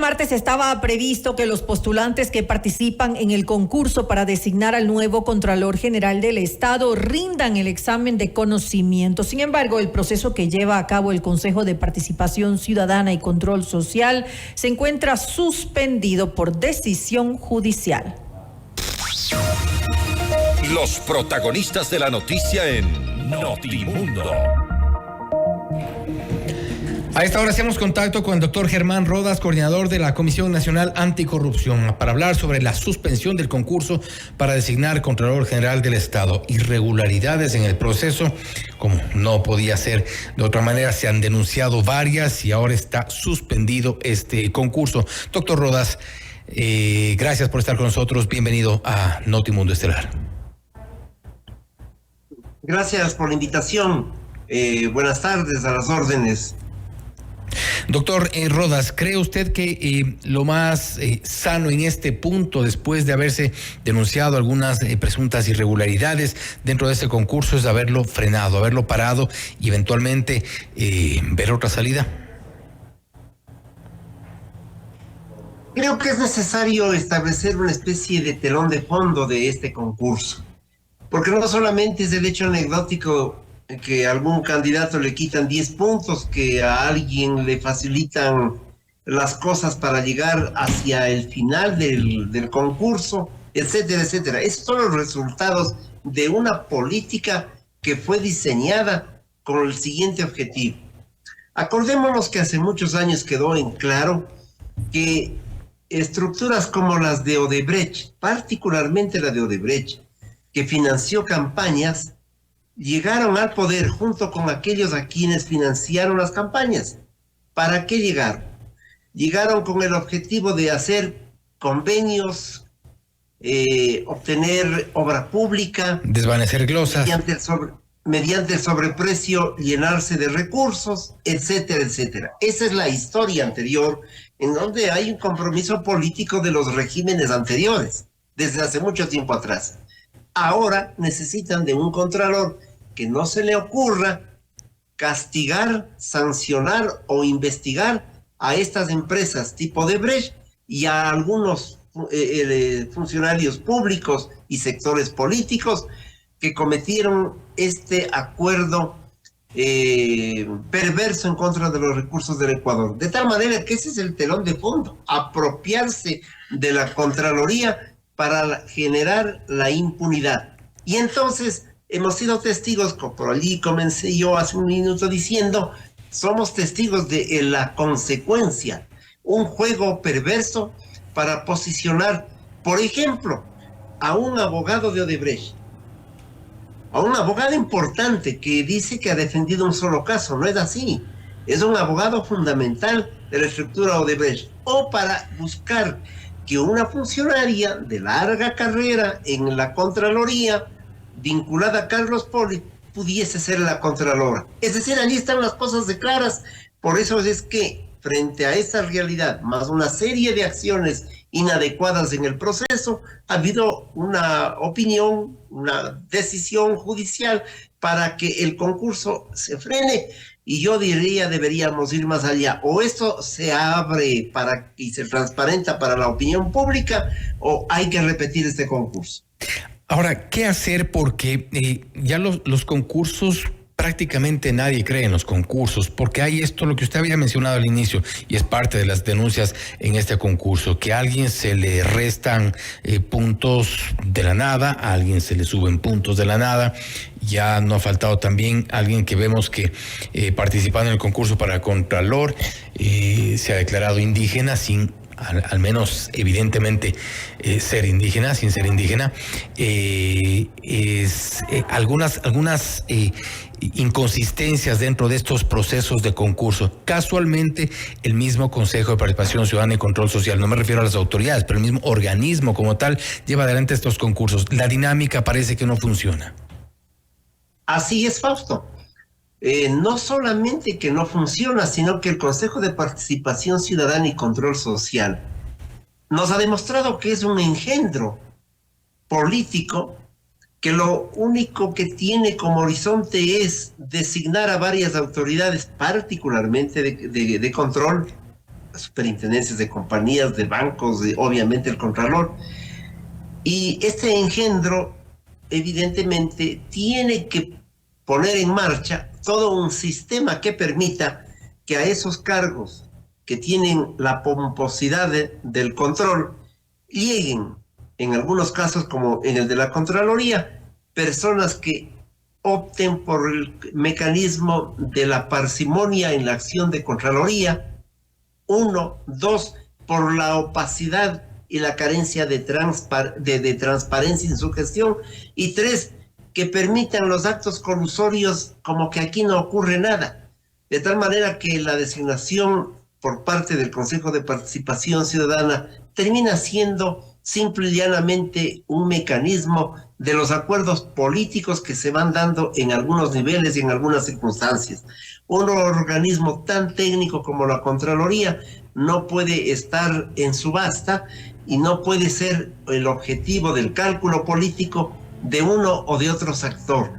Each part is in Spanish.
martes estaba previsto que los postulantes que participan en el concurso para designar al nuevo Contralor General del Estado rindan el examen de conocimiento. Sin embargo, el proceso que lleva a cabo el Consejo de Participación Ciudadana y Control Social se encuentra suspendido por decisión judicial. Los protagonistas de la noticia en Notimundo. A esta hora hacemos contacto con el doctor Germán Rodas, coordinador de la Comisión Nacional Anticorrupción, para hablar sobre la suspensión del concurso para designar Contralor General del Estado. Irregularidades en el proceso, como no podía ser de otra manera, se han denunciado varias y ahora está suspendido este concurso. Doctor Rodas, gracias por estar con nosotros. Bienvenido a Notimundo Estelar. Gracias por la invitación. Buenas tardes, a las órdenes. Doctor Rodas, ¿cree usted que lo más sano en este punto, después de haberse denunciado algunas presuntas irregularidades dentro de este concurso, es haberlo frenado, haberlo parado y eventualmente ver otra salida? Creo que es necesario establecer una especie de telón de fondo de este concurso, porque no solamente es el hecho anecdótico que a algún candidato le quitan 10 puntos, que a alguien le facilitan las cosas para llegar hacia el final del concurso, etcétera, etcétera. Esos son los resultados de una política que fue diseñada con el siguiente objetivo. Acordémonos que hace muchos años quedó en claro que estructuras como las de Odebrecht, particularmente la de Odebrecht, que financió campañas, llegaron al poder junto con aquellos a quienes financiaron las campañas. ¿Para qué llegaron? Llegaron con el objetivo de hacer convenios, obtener obra pública, desvanecer glosas, mediante el sobreprecio llenarse de recursos, etcétera, etcétera. Esa es la historia anterior, en donde hay un compromiso político de los regímenes anteriores, desde hace mucho tiempo atrás. Ahora necesitan de un contralor que no se le ocurra castigar, sancionar o investigar a estas empresas tipo Odebrecht y a algunos funcionarios públicos y sectores políticos que cometieron este acuerdo perverso en contra de los recursos del Ecuador. De tal manera que ese es el telón de fondo, apropiarse de la Contraloría para generar la impunidad. Y entonces hemos sido testigos, por allí comencé yo hace un minuto diciendo, somos testigos de la consecuencia, un juego perverso para posicionar, por ejemplo, a un abogado de Odebrecht, a un abogado importante que dice que ha defendido un solo caso. No es así, es un abogado fundamental de la estructura Odebrecht, o para buscar que una funcionaria de larga carrera en la Contraloría, vinculada a Carlos Poli, pudiese ser la Contralora. Es decir, allí están las cosas de claras. Por eso es que, frente a esta realidad, más una serie de acciones inadecuadas en el proceso, ha habido una opinión, una decisión judicial para que el concurso se frene. Y yo diría, deberíamos ir más allá. O esto se abre y se transparenta para la opinión pública, o hay que repetir este concurso. Ahora, ¿qué hacer? Porque ya los concursos, prácticamente nadie cree en los concursos, porque hay esto, lo que usted había mencionado al inicio, y es parte de las denuncias en este concurso, que a alguien se le restan puntos de la nada, a alguien se le suben puntos de la nada. Ya no ha faltado también alguien que vemos que participando en el concurso para Contralor se ha declarado indígena sin al menos evidentemente ser indígena, sin ser indígena. Algunas inconsistencias dentro de estos procesos de concurso. Casualmente, el mismo Consejo de Participación Ciudadana y Control Social, no me refiero a las autoridades, pero el mismo organismo como tal lleva adelante estos concursos. La dinámica parece que no funciona. Así es, Fausto. No solamente que no funciona, sino que el Consejo de Participación Ciudadana y Control Social nos ha demostrado que es un engendro político que lo único que tiene como horizonte es designar a varias autoridades, particularmente de control, superintendencias de compañías, de bancos, obviamente el Contralor. Y este engendro, evidentemente, tiene que poner en marcha todo un sistema que permita que a esos cargos que tienen la pomposidad del control lleguen, en algunos casos como en el de la Contraloría, personas que opten por el mecanismo de la parsimonia en la acción de Contraloría. 1, 2, por la opacidad y la carencia de transparencia en su gestión. Y 3, que permitan los actos colusorios como que aquí no ocurre nada. De tal manera que la designación por parte del Consejo de Participación Ciudadana termina siendo simple y llanamente un mecanismo de los acuerdos políticos que se van dando en algunos niveles y en algunas circunstancias. Un organismo tan técnico como la Contraloría no puede estar en subasta y no puede ser el objetivo del cálculo político de uno o de otro sector.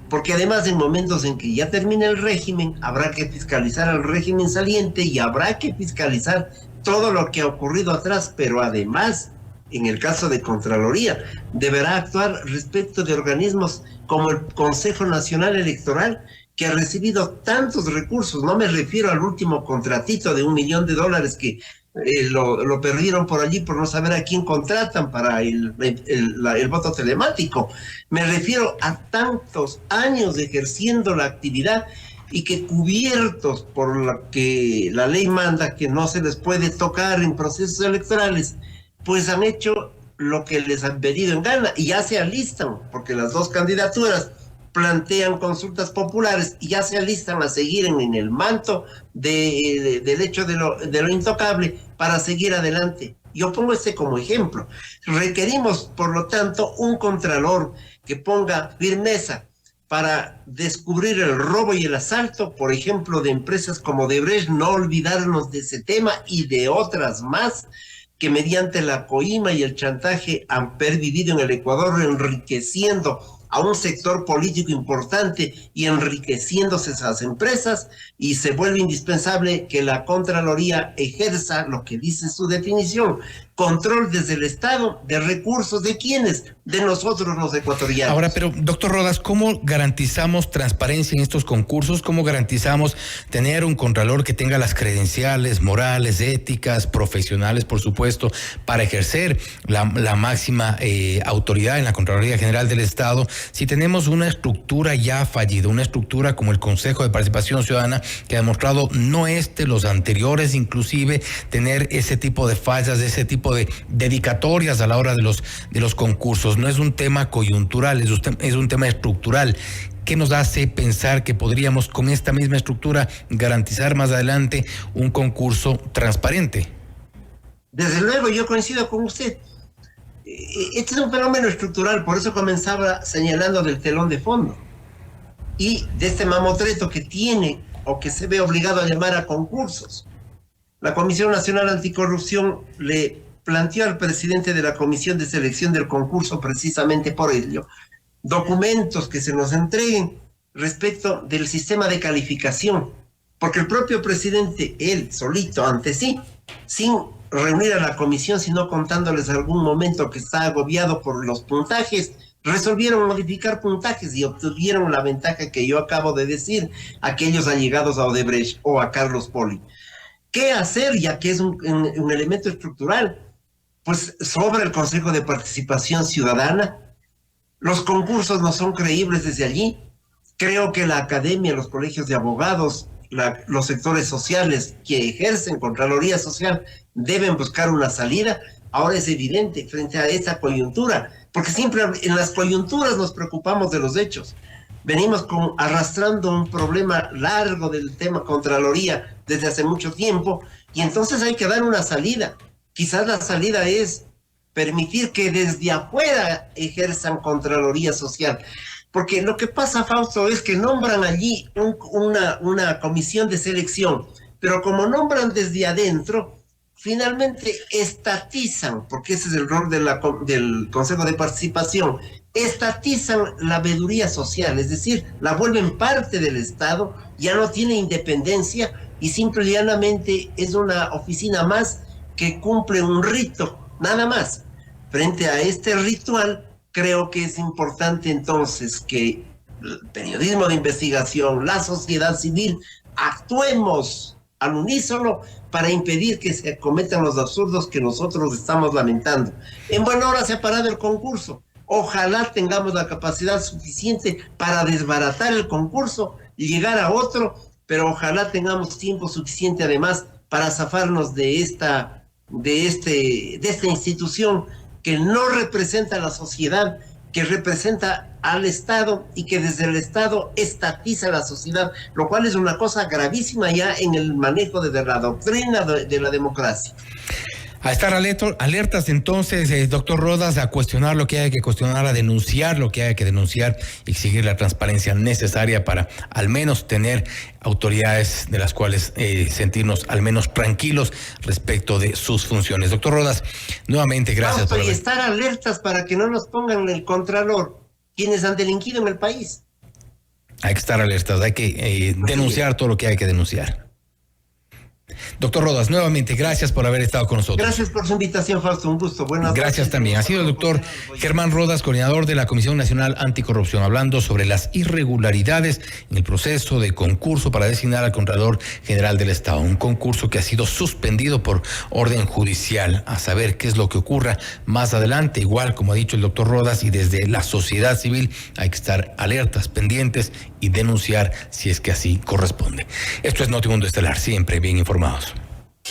Porque además en momentos en que ya termine el régimen, habrá que fiscalizar al régimen saliente y habrá que fiscalizar todo lo que ha ocurrido atrás, pero además, en el caso de Contraloría, deberá actuar respecto de organismos como el Consejo Nacional Electoral, que ha recibido tantos recursos. No me refiero al último contratito de $1 millón que lo perdieron por allí por no saber a quién contratan para el voto telemático. Me refiero a tantos años ejerciendo la actividad y que cubiertos por lo que la ley manda, que no se les puede tocar en procesos electorales, pues han hecho lo que les han pedido en gana y ya se alistan, porque las dos candidaturas plantean consultas populares y ya se alistan a seguir en el manto del hecho de lo intocable para seguir adelante. Yo pongo este como ejemplo. Requerimos, por lo tanto, un contralor que ponga firmeza para descubrir el robo y el asalto, por ejemplo, de empresas como Odebrecht, no olvidarnos de ese tema y de otras más que mediante la coima y el chantaje han pervivido en el Ecuador, enriqueciendo a un sector político importante y enriqueciéndose esas empresas, y se vuelve indispensable que la Contraloría ejerza lo que dice su definición: control desde el Estado de recursos de quienes, de nosotros los ecuatorianos. Ahora, pero doctor Rodas, ¿cómo garantizamos transparencia en estos concursos? ¿Cómo garantizamos tener un contralor que tenga las credenciales morales, éticas, profesionales, por supuesto, para ejercer la máxima autoridad en la Contraloría General del Estado, si tenemos una estructura ya fallida, una estructura como el Consejo de Participación Ciudadana, que ha demostrado no los anteriores, inclusive tener ese tipo de fallas, ese tipo de dedicatorias a la hora de los concursos? No es un tema coyuntural, es un tema estructural. ¿Qué nos hace pensar que podríamos con esta misma estructura garantizar más adelante un concurso transparente? Desde luego, yo coincido con usted. Este es un fenómeno estructural, por eso comenzaba señalando del telón de fondo y de este mamotreto que tiene o que se ve obligado a llamar a concursos. La Comisión Nacional Anticorrupción le planteó al presidente de la Comisión de Selección del concurso, precisamente por ello, documentos que se nos entreguen respecto del sistema de calificación, porque el propio presidente, él solito ante sí, sin reunir a la comisión, sino contándoles algún momento que está agobiado por los puntajes, resolvieron modificar puntajes y obtuvieron la ventaja que yo acabo de decir, aquellos allegados a Odebrecht o a Carlos Poli. ¿Qué hacer, ya que es un elemento estructural? Pues sobre el Consejo de Participación Ciudadana, los concursos no son creíbles desde allí. Creo que la academia, los colegios de abogados, los sectores sociales que ejercen Contraloría Social deben buscar una salida. Ahora es evidente frente a esa coyuntura, porque siempre en las coyunturas nos preocupamos de los hechos. Venimos arrastrando un problema largo del tema Contraloría desde hace mucho tiempo, y entonces hay que dar una salida. Quizás la salida es permitir que desde afuera ejerzan Contraloría Social. Porque lo que pasa, Fausto, es que nombran allí una comisión de selección, pero como nombran desde adentro, finalmente estatizan, porque ese es el rol del Consejo de Participación, estatizan la veeduría social, es decir, la vuelven parte del Estado, ya no tiene independencia, y simple y llanamente es una oficina más que cumple un rito, nada más. Frente a este ritual, creo que es importante entonces que el periodismo de investigación, la sociedad civil, actuemos al unísono para impedir que se cometan los absurdos que nosotros estamos lamentando. En buena hora se ha parado el concurso. Ojalá tengamos la capacidad suficiente para desbaratar el concurso y llegar a otro, pero ojalá tengamos tiempo suficiente además para zafarnos de esta institución que no representa a la sociedad, que representa al Estado y que desde el Estado estatiza a la sociedad, lo cual es una cosa gravísima ya en el manejo de la doctrina de la democracia. A estar alertas entonces, doctor Rodas, a cuestionar lo que hay que cuestionar, a denunciar lo que hay que denunciar y exigir la transparencia necesaria para al menos tener autoridades de las cuales sentirnos al menos tranquilos respecto de sus funciones. Doctor Rodas, nuevamente gracias. Y estar alertas para que no nos pongan el contralor quienes han delinquido en el país. Hay que estar alertas, hay que denunciar todo lo que hay que denunciar. Doctor Rodas, nuevamente, gracias por haber estado con nosotros. Gracias por su invitación, Fausto, un gusto. Buenas noches. Gracias también. Ha sido el doctor Germán Rodas, coordinador de la Comisión Nacional Anticorrupción, hablando sobre las irregularidades en el proceso de concurso para designar al Contralor General del Estado. Un concurso que ha sido suspendido por orden judicial. A saber qué es lo que ocurra más adelante. Igual, como ha dicho el doctor Rodas, y desde la sociedad civil hay que estar alertas, pendientes y denunciar si es que así corresponde. Esto es Notimundo Estelar, siempre bien informados.